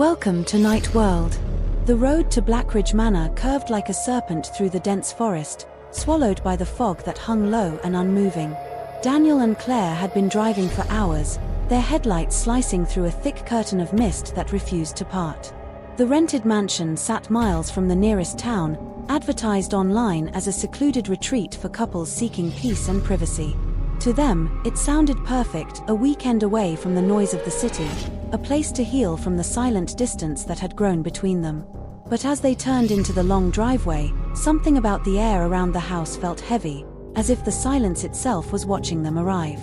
Welcome to Night World. The road to Blackridge Manor curved like a serpent through the dense forest, swallowed by the fog that hung low and unmoving. Daniel and Claire had been driving for hours, their headlights slicing through a thick curtain of mist that refused to part. The rented mansion sat miles from the nearest town, advertised online as a secluded retreat for couples seeking peace and privacy. To them, it sounded perfect, a weekend away from the noise of the city, a place to heal from the silent distance that had grown between them. But as they turned into the long driveway, something about the air around the house felt heavy, as if the silence itself was watching them arrive.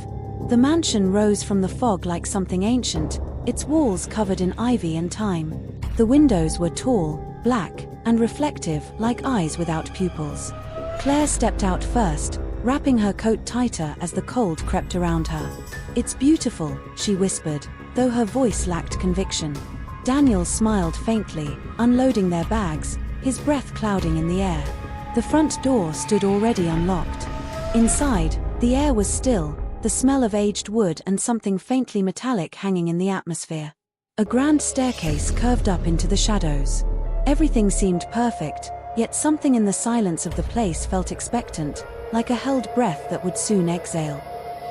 The mansion rose from the fog like something ancient, its walls covered in ivy and time. The windows were tall, black, and reflective, like eyes without pupils. Claire stepped out first, wrapping her coat tighter as the cold crept around her. "It's beautiful," she whispered, though her voice lacked conviction. Daniel smiled faintly, unloading their bags, his breath clouding in the air. The front door stood already unlocked. Inside, the air was still, the smell of aged wood and something faintly metallic hanging in the atmosphere. A grand staircase curved up into the shadows. Everything seemed perfect, yet something in the silence of the place felt expectant, like a held breath that would soon exhale.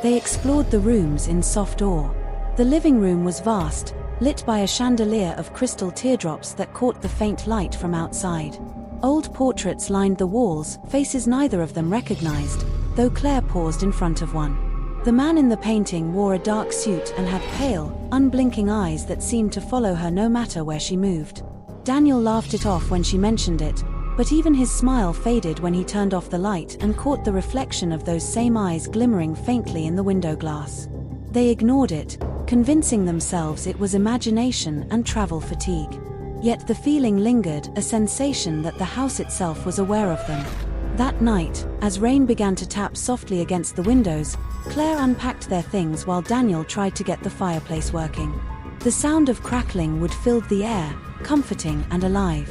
They explored the rooms in soft awe. The living room was vast, lit by a chandelier of crystal teardrops that caught the faint light from outside. Old portraits lined the walls, faces neither of them recognized, though Claire paused in front of one. The man in the painting wore a dark suit and had pale, unblinking eyes that seemed to follow her no matter where she moved. Daniel laughed it off when she mentioned it, but even his smile faded when he turned off the light and caught the reflection of those same eyes glimmering faintly in the window glass. They ignored it, convincing themselves it was imagination and travel fatigue. Yet the feeling lingered, a sensation that the house itself was aware of them. That night, as rain began to tap softly against the windows, Claire unpacked their things while Daniel tried to get the fireplace working. The sound of crackling wood filled the air, comforting and alive.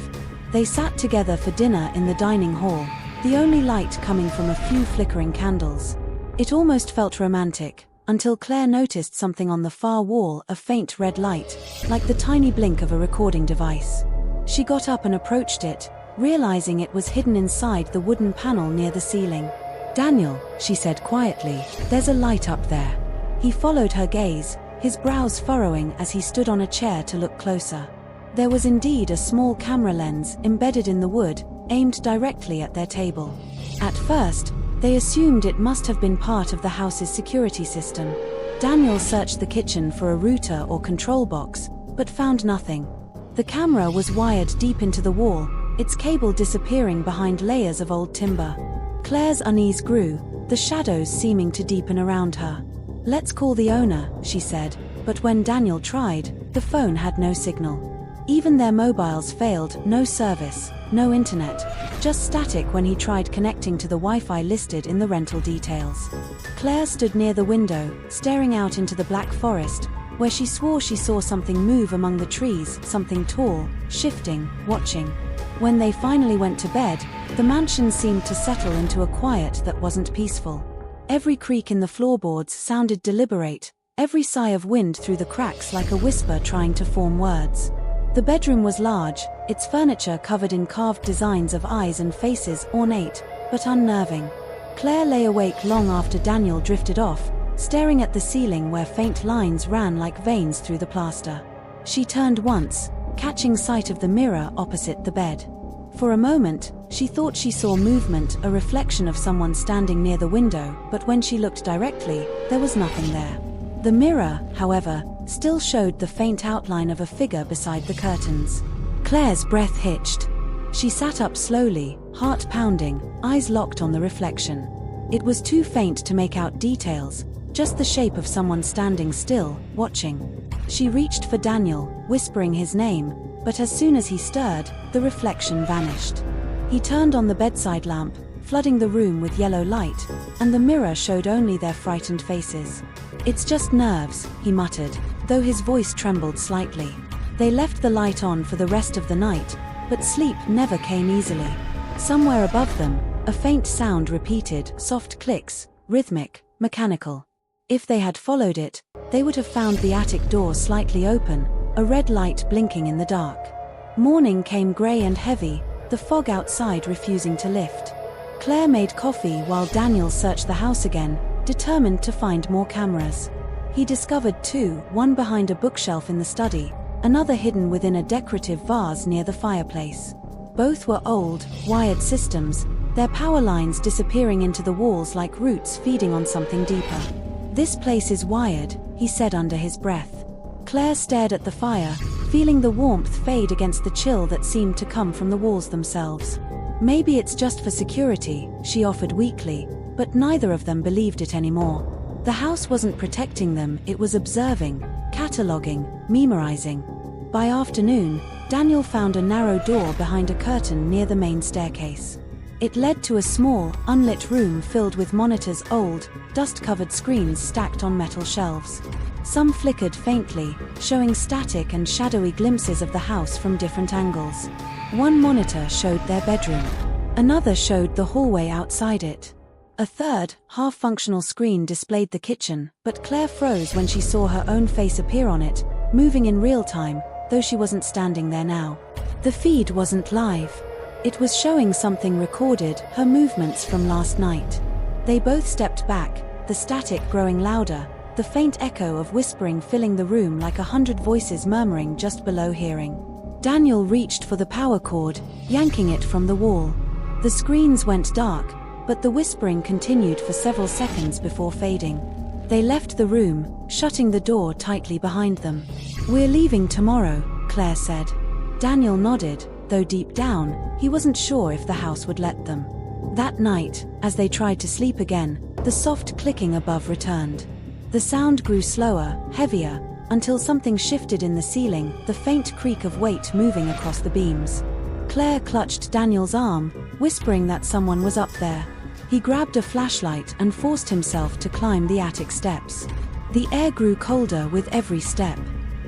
They sat together for dinner in the dining hall, the only light coming from a few flickering candles. It almost felt romantic, until Claire noticed something on the far wall, a faint red light, like the tiny blink of a recording device. She got up and approached it, realizing it was hidden inside the wooden panel near the ceiling. "Daniel," she said quietly, "there's a light up there." He followed her gaze, his brows furrowing as he stood on a chair to look closer. There was indeed a small camera lens embedded in the wood, aimed directly at their table. At first, they assumed it must have been part of the house's security system. Daniel searched the kitchen for a router or control box, but found nothing. The camera was wired deep into the wall, its cable disappearing behind layers of old timber. Claire's unease grew, the shadows seeming to deepen around her. "Let's call the owner," she said, but when Daniel tried, the phone had no signal. Even their mobiles failed, no service, no internet, just static when he tried connecting to the Wi-Fi listed in the rental details. Claire stood near the window, staring out into the black forest, where she swore she saw something move among the trees, something tall, shifting, watching. When they finally went to bed, the mansion seemed to settle into a quiet that wasn't peaceful. Every creak in the floorboards sounded deliberate, every sigh of wind through the cracks like a whisper trying to form words. The bedroom was large, its furniture covered in carved designs of eyes and faces, ornate, but unnerving. Claire lay awake long after Daniel drifted off, staring at the ceiling where faint lines ran like veins through the plaster. She turned once, catching sight of the mirror opposite the bed. For a moment, she thought she saw movement, a reflection of someone standing near the window, but when she looked directly, there was nothing there. The mirror, however, still showed the faint outline of a figure beside the curtains. Claire's breath hitched. She sat up slowly, heart pounding, eyes locked on the reflection. It was too faint to make out details, just the shape of someone standing still, watching. She reached for Daniel, whispering his name, but as soon as he stirred, the reflection vanished. He turned on the bedside lamp, flooding the room with yellow light, and the mirror showed only their frightened faces. "It's just nerves," he muttered, though his voice trembled slightly. They left the light on for the rest of the night, but sleep never came easily. Somewhere above them, a faint sound repeated, soft clicks, rhythmic, mechanical. If they had followed it, they would have found the attic door slightly open, a red light blinking in the dark. Morning came grey and heavy, the fog outside refusing to lift. Claire made coffee while Daniel searched the house again, determined to find more cameras. He discovered two, one behind a bookshelf in the study, another hidden within a decorative vase near the fireplace. Both were old, wired systems, their power lines disappearing into the walls like roots feeding on something deeper. "This place is wired," he said under his breath. Claire stared at the fire, feeling the warmth fade against the chill that seemed to come from the walls themselves. "Maybe it's just for security," she offered weakly, but neither of them believed it anymore. The house wasn't protecting them, it was observing, cataloging, memorizing. By afternoon, Daniel found a narrow door behind a curtain near the main staircase. It led to a small, unlit room filled with monitors, old, dust-covered screens stacked on metal shelves. Some flickered faintly, showing static and shadowy glimpses of the house from different angles. One monitor showed their bedroom. Another showed the hallway outside it. A third, half-functional screen displayed the kitchen, but Claire froze when she saw her own face appear on it, moving in real time, though she wasn't standing there now. The feed wasn't live. It was showing something recorded, her movements from last night. They both stepped back, the static growing louder, the faint echo of whispering filling the room like 100 voices murmuring just below hearing. Daniel reached for the power cord, yanking it from the wall. The screens went dark, but the whispering continued for several seconds before fading. They left the room, shutting the door tightly behind them. "We're leaving tomorrow," Claire said. Daniel nodded, though deep down, he wasn't sure if the house would let them. That night, as they tried to sleep again, the soft clicking above returned. The sound grew slower, heavier, until something shifted in the ceiling, the faint creak of weight moving across the beams. Claire clutched Daniel's arm, whispering that someone was up there. He grabbed a flashlight and forced himself to climb the attic steps. The air grew colder with every step.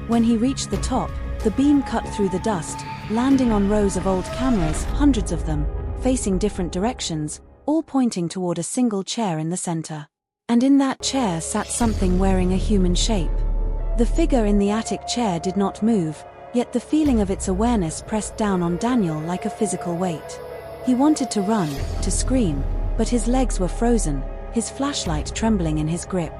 When he reached the top, the beam cut through the dust, landing on rows of old cameras, hundreds of them, facing different directions, all pointing toward a single chair in the center. And in that chair sat something wearing a human shape. The figure in the attic chair did not move, yet the feeling of its awareness pressed down on Daniel like a physical weight. He wanted to run, to scream, but his legs were frozen, his flashlight trembling in his grip.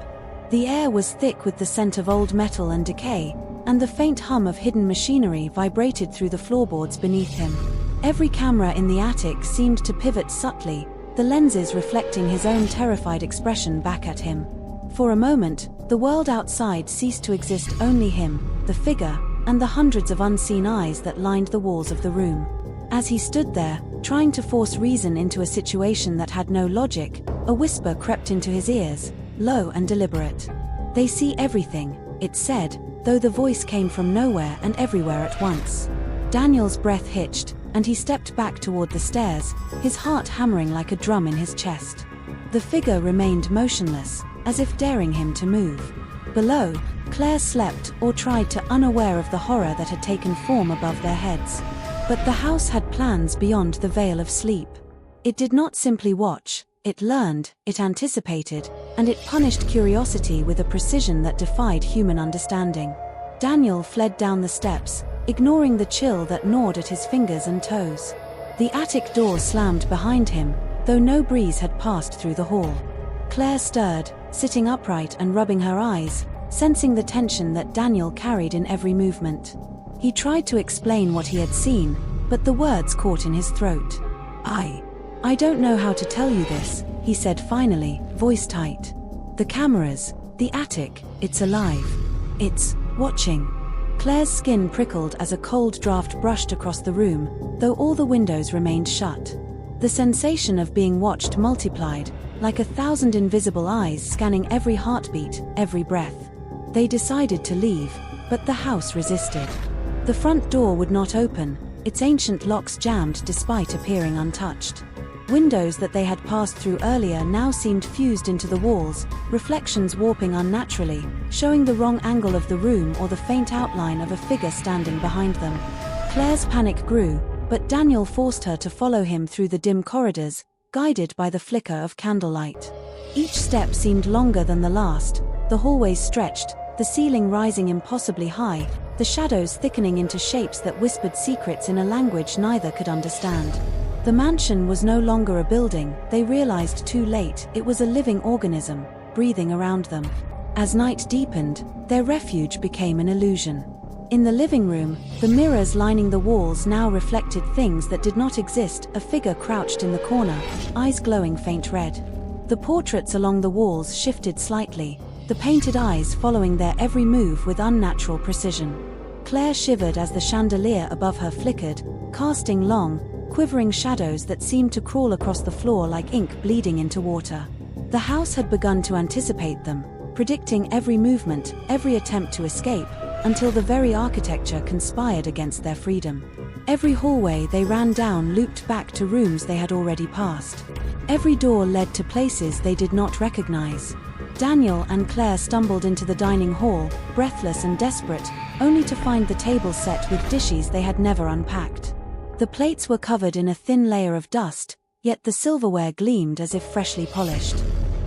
The air was thick with the scent of old metal and decay, and the faint hum of hidden machinery vibrated through the floorboards beneath him. Every camera in the attic seemed to pivot subtly, the lenses reflecting his own terrified expression back at him. For a moment, the world outside ceased to exist, only him, the figure, and the hundreds of unseen eyes that lined the walls of the room. As he stood there, trying to force reason into a situation that had no logic, a whisper crept into his ears, low and deliberate. "They see everything," it said, though the voice came from nowhere and everywhere at once. Daniel's breath hitched, and he stepped back toward the stairs, his heart hammering like a drum in his chest. The figure remained motionless, as if daring him to move. Below, Claire slept or tried to, unaware of the horror that had taken form above their heads. But the house had plans beyond the veil of sleep. It did not simply watch, it learned, it anticipated, and it punished curiosity with a precision that defied human understanding. Daniel fled down the steps, ignoring the chill that gnawed at his fingers and toes. The attic door slammed behind him, though no breeze had passed through the hall. Claire stirred, sitting upright and rubbing her eyes, sensing the tension that Daniel carried in every movement. He tried to explain what he had seen, but the words caught in his throat. I don't know how to tell you this," he said finally, voice tight. "The cameras, the attic, it's alive. It's watching." Claire's skin prickled as a cold draft brushed across the room, though all the windows remained shut. The sensation of being watched multiplied, like 1,000 invisible eyes scanning every heartbeat, every breath. They decided to leave, but the house resisted. The front door would not open, its ancient locks jammed despite appearing untouched. Windows that they had passed through earlier now seemed fused into the walls, reflections warping unnaturally, showing the wrong angle of the room or the faint outline of a figure standing behind them. Claire's panic grew, but Daniel forced her to follow him through the dim corridors, guided by the flicker of candlelight. Each step seemed longer than the last, the hallways stretched, the ceiling rising impossibly high, the shadows thickening into shapes that whispered secrets in a language neither could understand. The mansion was no longer a building, they realized too late. It was a living organism, breathing around them. As night deepened, their refuge became an illusion. In the living room, the mirrors lining the walls now reflected things that did not exist. A figure crouched in the corner, eyes glowing faint red. The portraits along the walls shifted slightly, the painted eyes following their every move with unnatural precision. Claire shivered as the chandelier above her flickered, casting long, quivering shadows that seemed to crawl across the floor like ink bleeding into water. The house had begun to anticipate them, predicting every movement, every attempt to escape, until the very architecture conspired against their freedom. Every hallway they ran down looped back to rooms they had already passed. Every door led to places they did not recognize. Daniel and Claire stumbled into the dining hall, breathless and desperate, only to find the table set with dishes they had never unpacked. The plates were covered in a thin layer of dust, yet the silverware gleamed as if freshly polished.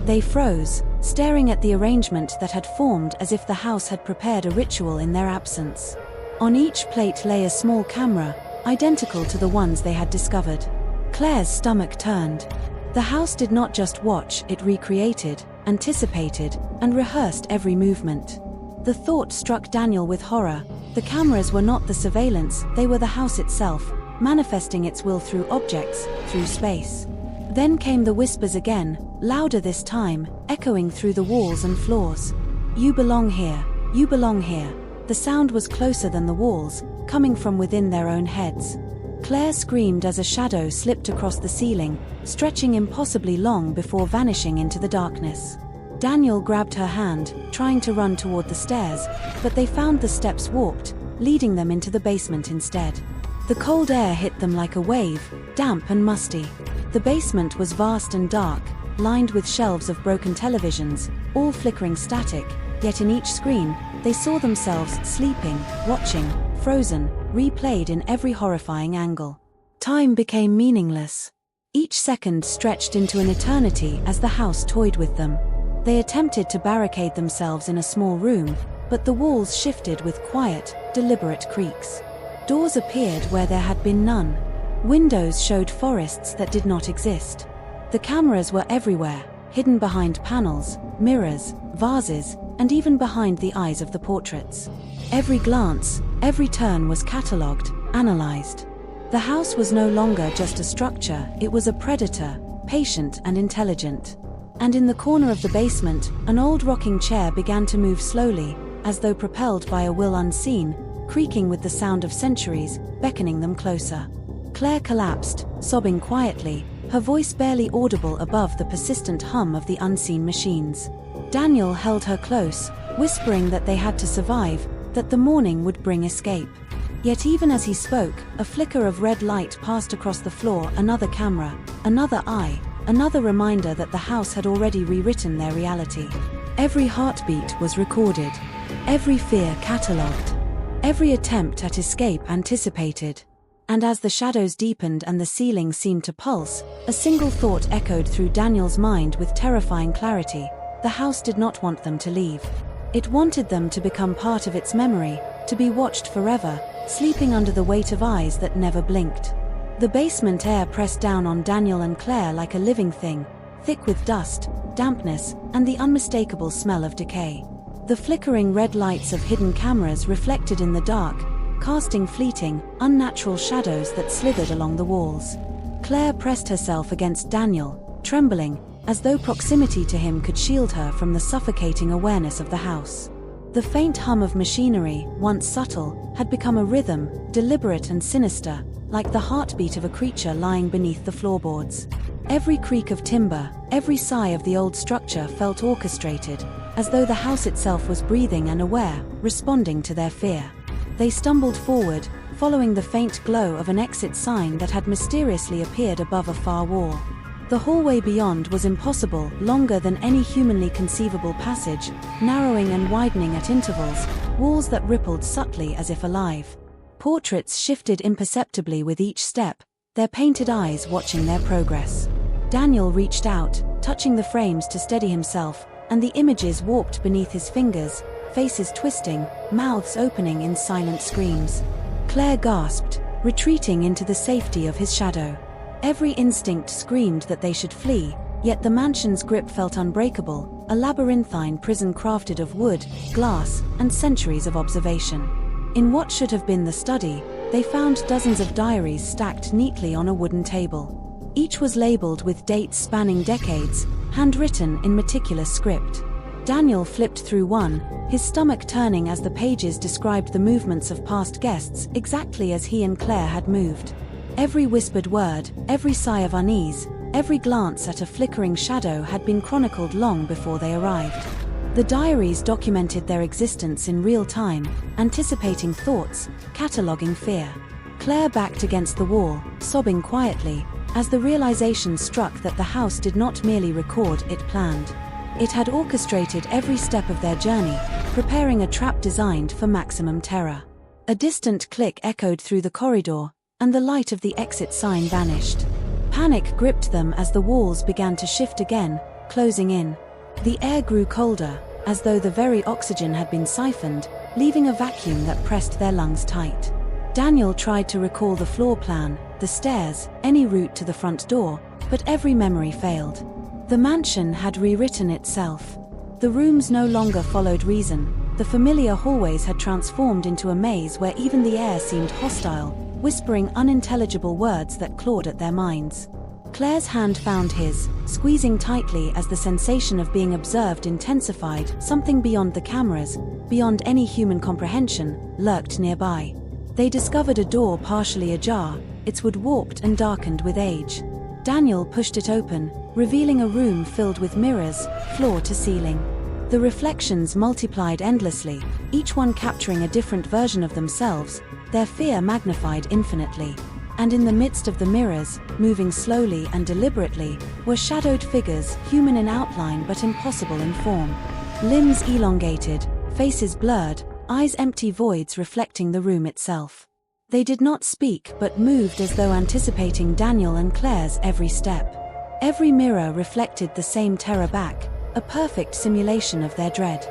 They froze, staring at the arrangement that had formed as if the house had prepared a ritual in their absence. On each plate lay a small camera, identical to the ones they had discovered. Claire's stomach turned. The house did not just watch, it recreated, anticipated, and rehearsed every movement. The thought struck Daniel with horror. The cameras were not the surveillance, they were the house itself, manifesting its will through objects, through space. Then came the whispers again, louder this time, echoing through the walls and floors. "You belong here, you belong here." The sound was closer than the walls, coming from within their own heads. Claire screamed as a shadow slipped across the ceiling, stretching impossibly long before vanishing into the darkness. Daniel grabbed her hand, trying to run toward the stairs, but they found the steps warped, leading them into the basement instead. The cold air hit them like a wave, damp and musty. The basement was vast and dark, lined with shelves of broken televisions, all flickering static, yet in each screen, they saw themselves sleeping, watching, frozen, replayed in every horrifying angle. Time became meaningless. Each second stretched into an eternity as the house toyed with them. They attempted to barricade themselves in a small room, but the walls shifted with quiet, deliberate creaks. Doors appeared where there had been none. Windows showed forests that did not exist. The cameras were everywhere, hidden behind panels, mirrors, vases, and even behind the eyes of the portraits. Every glance, every turn was catalogued, analyzed. The house was no longer just a structure, it was a predator, patient and intelligent. And in the corner of the basement, an old rocking chair began to move slowly, as though propelled by a will unseen, creaking with the sound of centuries, beckoning them closer. Claire collapsed, sobbing quietly, her voice barely audible above the persistent hum of the unseen machines. Daniel held her close, whispering that they had to survive, that the morning would bring escape. Yet even as he spoke, a flicker of red light passed across the floor, another camera, another eye, another reminder that the house had already rewritten their reality. Every heartbeat was recorded, every fear catalogued, every attempt at escape anticipated. And as the shadows deepened and the ceiling seemed to pulse, a single thought echoed through Daniel's mind with terrifying clarity. The house did not want them to leave. It wanted them to become part of its memory, to be watched forever, sleeping under the weight of eyes that never blinked. The basement air pressed down on Daniel and Claire like a living thing, thick with dust, dampness, and the unmistakable smell of decay. The flickering red lights of hidden cameras reflected in the dark, casting fleeting, unnatural shadows that slithered along the walls. Claire pressed herself against Daniel, trembling, as though proximity to him could shield her from the suffocating awareness of the house. The faint hum of machinery, once subtle, had become a rhythm, deliberate and sinister, like the heartbeat of a creature lying beneath the floorboards. Every creak of timber, every sigh of the old structure felt orchestrated, as though the house itself was breathing and aware, responding to their fear. They stumbled forward, following the faint glow of an exit sign that had mysteriously appeared above a far wall. The hallway beyond was impossible, longer than any humanly conceivable passage, narrowing and widening at intervals, walls that rippled subtly as if alive. Portraits shifted imperceptibly with each step, their painted eyes watching their progress. Daniel reached out, touching the frames to steady himself, and the images warped beneath his fingers, faces twisting, mouths opening in silent screams. Claire gasped, retreating into the safety of his shadow. Every instinct screamed that they should flee, yet the mansion's grip felt unbreakable, a labyrinthine prison crafted of wood, glass, and centuries of observation. In what should have been the study, they found dozens of diaries stacked neatly on a wooden table. Each was labeled with dates spanning decades, handwritten in meticulous script. Daniel flipped through one, his stomach turning as the pages described the movements of past guests exactly as he and Claire had moved. Every whispered word, every sigh of unease, every glance at a flickering shadow had been chronicled long before they arrived. The diaries documented their existence in real time, anticipating thoughts, cataloguing fear. Claire backed against the wall, sobbing quietly, as the realization struck that the house did not merely record, it planned. It had orchestrated every step of their journey, preparing a trap designed for maximum terror. A distant click echoed through the corridor, and the light of the exit sign vanished. Panic gripped them as the walls began to shift again, closing in. The air grew colder, as though the very oxygen had been siphoned, leaving a vacuum that pressed their lungs tight. Daniel tried to recall the floor plan, the stairs, any route to the front door, but every memory failed. The mansion had rewritten itself. The rooms no longer followed reason. The familiar hallways had transformed into a maze where even the air seemed hostile, whispering unintelligible words that clawed at their minds. Claire's hand found his, squeezing tightly as the sensation of being observed intensified. Something beyond the cameras, beyond any human comprehension, lurked nearby. They discovered a door partially ajar, its wood warped and darkened with age. Daniel pushed it open, revealing a room filled with mirrors, floor to ceiling. The reflections multiplied endlessly, each one capturing a different version of themselves, their fear magnified infinitely. And in the midst of the mirrors, moving slowly and deliberately, were shadowed figures, human in outline but impossible in form. Limbs elongated, faces blurred, eyes empty voids reflecting the room itself. They did not speak but moved as though anticipating Daniel and Claire's every step. Every mirror reflected the same terror back, a perfect simulation of their dread.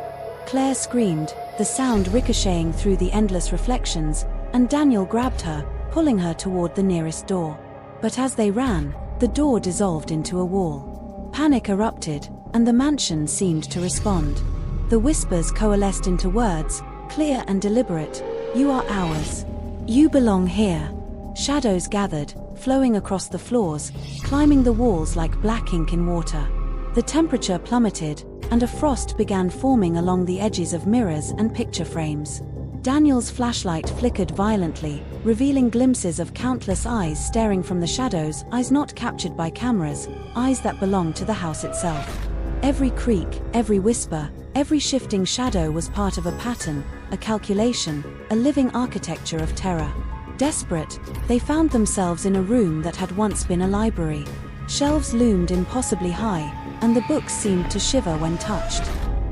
Claire screamed, the sound ricocheting through the endless reflections, and Daniel grabbed her, pulling her toward the nearest door. But as they ran, the door dissolved into a wall. Panic erupted, and the mansion seemed to respond. The whispers coalesced into words, clear and deliberate. You are ours. You belong here. Shadows gathered, flowing across the floors, climbing the walls like black ink in water. The temperature plummeted, and a frost began forming along the edges of mirrors and picture frames. Daniel's flashlight flickered violently, revealing glimpses of countless eyes staring from the shadows, eyes not captured by cameras, eyes that belonged to the house itself. Every creak, every whisper, every shifting shadow was part of a pattern, a calculation, a living architecture of terror. Desperate, they found themselves in a room that had once been a library. Shelves loomed impossibly high, and the books seemed to shiver when touched.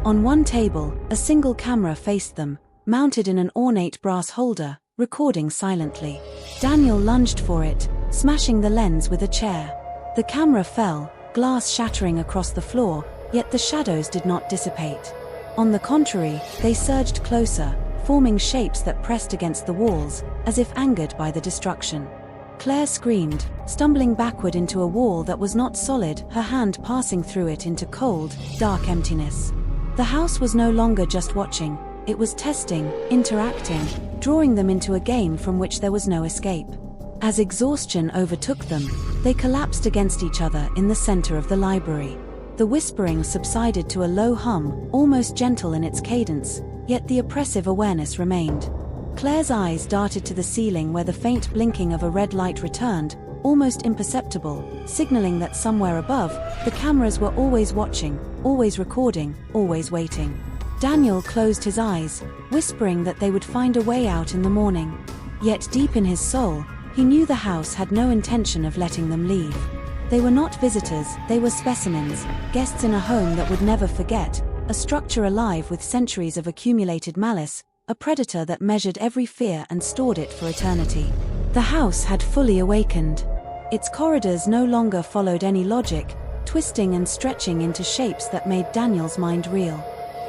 On one table, a single camera faced them, mounted in an ornate brass holder, recording silently. Daniel lunged for it, smashing the lens with a chair. The camera fell, glass shattering across the floor, yet the shadows did not dissipate. On the contrary, they surged closer, forming shapes that pressed against the walls, as if angered by the destruction. Claire screamed, stumbling backward into a wall that was not solid, her hand passing through it into cold, dark emptiness. The house was no longer just watching, it was testing, interacting, drawing them into a game from which there was no escape. As exhaustion overtook them, they collapsed against each other in the center of the library. The whispering subsided to a low hum, almost gentle in its cadence, yet the oppressive awareness remained. Claire's eyes darted to the ceiling where the faint blinking of a red light returned, almost imperceptible, signaling that somewhere above, the cameras were always watching, always recording, always waiting. Daniel closed his eyes, whispering that they would find a way out in the morning. Yet deep in his soul, he knew the house had no intention of letting them leave. They were not visitors, they were specimens, guests in a home that would never forget, a structure alive with centuries of accumulated malice, a predator that measured every fear and stored it for eternity. The house had fully awakened. Its corridors no longer followed any logic, twisting and stretching into shapes that made Daniel's mind reel.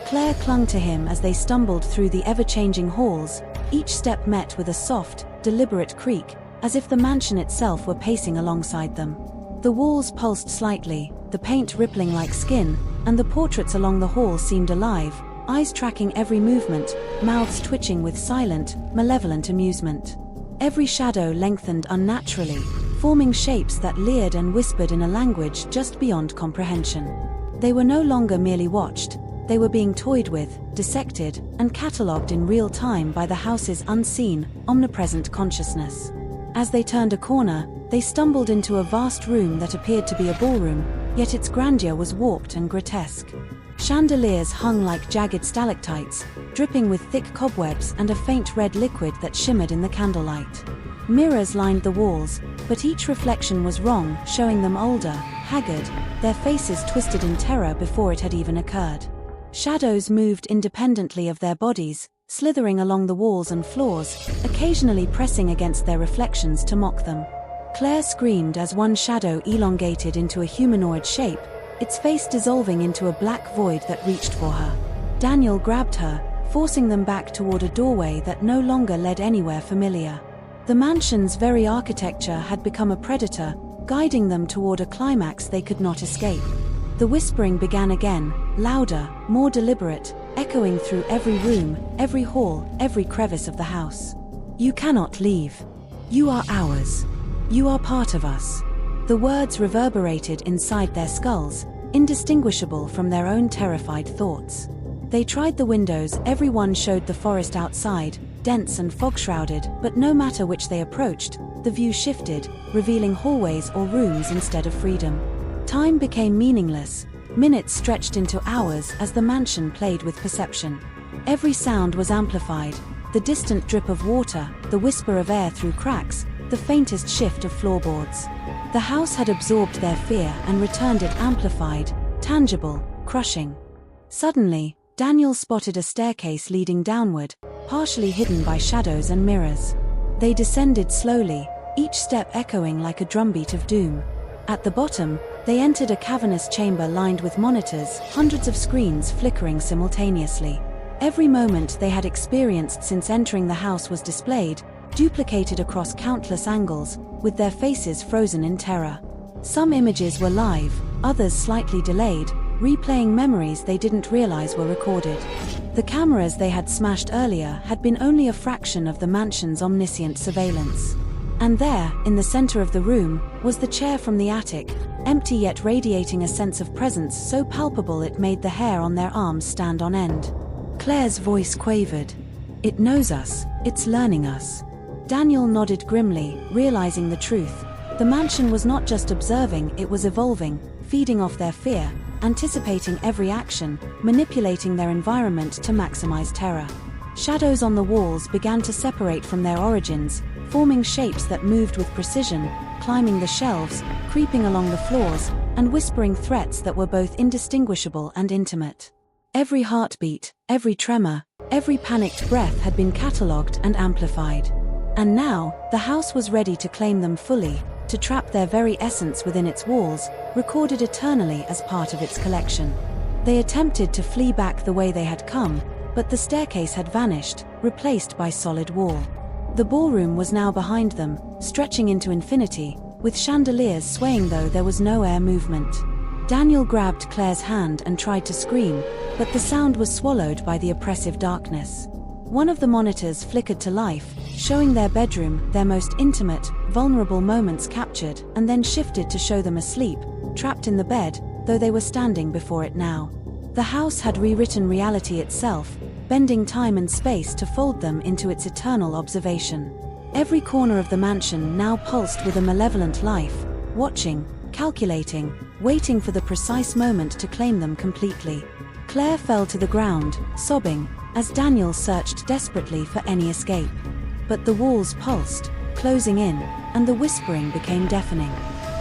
Claire clung to him as they stumbled through the ever-changing halls, each step met with a soft, deliberate creak, as if the mansion itself were pacing alongside them. The walls pulsed slightly, the paint rippling like skin, and the portraits along the hall seemed alive, eyes tracking every movement, mouths twitching with silent, malevolent amusement. Every shadow lengthened unnaturally, forming shapes that leered and whispered in a language just beyond comprehension. They were no longer merely watched, they were being toyed with, dissected, and catalogued in real time by the house's unseen, omnipresent consciousness. As they turned a corner, they stumbled into a vast room that appeared to be a ballroom, yet its grandeur was warped and grotesque. Chandeliers hung like jagged stalactites, dripping with thick cobwebs and a faint red liquid that shimmered in the candlelight. Mirrors lined the walls, but each reflection was wrong, showing them older, haggard, their faces twisted in terror before it had even occurred. Shadows moved independently of their bodies, slithering along the walls and floors, occasionally pressing against their reflections to mock them. Claire screamed as one shadow elongated into a humanoid shape, its face dissolving into a black void that reached for her. Daniel grabbed her, forcing them back toward a doorway that no longer led anywhere familiar. The mansion's very architecture had become a predator, guiding them toward a climax they could not escape. The whispering began again, louder, more deliberate, echoing through every room, every hall, every crevice of the house. "You cannot leave. You are ours. You are part of us." The words reverberated inside their skulls, indistinguishable from their own terrified thoughts. They tried the windows, every one showed the forest outside, dense and fog-shrouded, but no matter which they approached, the view shifted, revealing hallways or rooms instead of freedom. Time became meaningless. Minutes stretched into hours as the mansion played with perception. Every sound was amplified, the distant drip of water, the whisper of air through cracks, the faintest shift of floorboards. The house had absorbed their fear and returned it amplified, tangible, crushing. Suddenly, Daniel spotted a staircase leading downward, partially hidden by shadows and mirrors. They descended slowly, each step echoing like a drumbeat of doom. At the bottom, they entered a cavernous chamber lined with monitors, hundreds of screens flickering simultaneously. Every moment they had experienced since entering the house was displayed, duplicated across countless angles, with their faces frozen in terror. Some images were live, others slightly delayed, replaying memories they didn't realize were recorded. The cameras they had smashed earlier had been only a fraction of the mansion's omniscient surveillance. And there, in the center of the room, was the chair from the attic, empty yet radiating a sense of presence so palpable it made the hair on their arms stand on end. Claire's voice quavered. "It knows us, it's learning us." Daniel nodded grimly, realizing the truth. The mansion was not just observing, it was evolving, feeding off their fear, anticipating every action, manipulating their environment to maximize terror. Shadows on the walls began to separate from their origins, forming shapes that moved with precision, climbing the shelves, creeping along the floors, and whispering threats that were both indistinguishable and intimate. Every heartbeat, every tremor, every panicked breath had been catalogued and amplified. And now, the house was ready to claim them fully, to trap their very essence within its walls, recorded eternally as part of its collection. They attempted to flee back the way they had come, but the staircase had vanished, replaced by solid wall. The ballroom was now behind them, stretching into infinity, with chandeliers swaying though there was no air movement. Daniel grabbed Claire's hand and tried to scream, but the sound was swallowed by the oppressive darkness. One of the monitors flickered to life, showing their bedroom, their most intimate, vulnerable moments captured, and then shifted to show them asleep, trapped in the bed, though they were standing before it now. The house had rewritten reality itself, bending time and space to fold them into its eternal observation. Every corner of the mansion now pulsed with a malevolent life, watching, calculating, waiting for the precise moment to claim them completely. Claire fell to the ground, sobbing, as Daniel searched desperately for any escape. But the walls pulsed, closing in, and the whispering became deafening.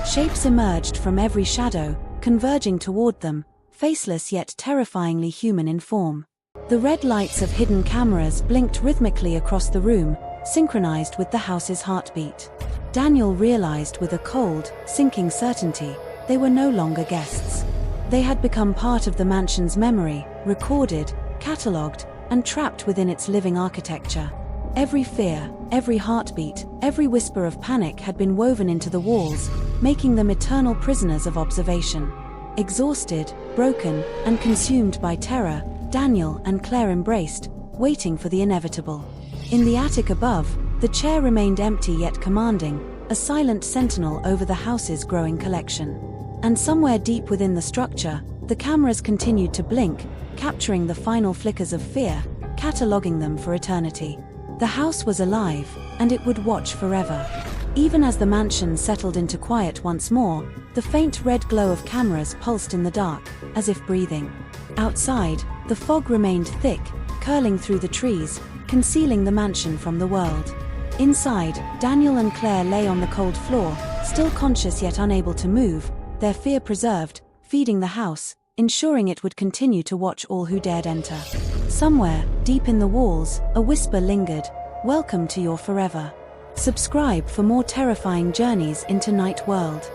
Shapes emerged from every shadow, converging toward them, faceless yet terrifyingly human in form. The red lights of hidden cameras blinked rhythmically across the room, synchronized with the house's heartbeat. Daniel realized with a cold, sinking certainty, they were no longer guests. They had become part of the mansion's memory, recorded, catalogued, and trapped within its living architecture. Every fear, every heartbeat, every whisper of panic had been woven into the walls, making them eternal prisoners of observation. Exhausted, broken, and consumed by terror, Daniel and Claire embraced, waiting for the inevitable. In the attic above, the chair remained empty yet commanding, a silent sentinel over the house's growing collection. And somewhere deep within the structure, the cameras continued to blink, capturing the final flickers of fear, cataloging them for eternity. The house was alive, and it would watch forever. Even as the mansion settled into quiet once more, the faint red glow of cameras pulsed in the dark, as if breathing. Outside, the fog remained thick, curling through the trees, concealing the mansion from the world. Inside, Daniel and Claire lay on the cold floor, still conscious yet unable to move, their fear preserved, feeding the house, ensuring it would continue to watch all who dared enter. Somewhere, deep in the walls, a whisper lingered, "Welcome to your forever." Subscribe for more terrifying journeys into Night World.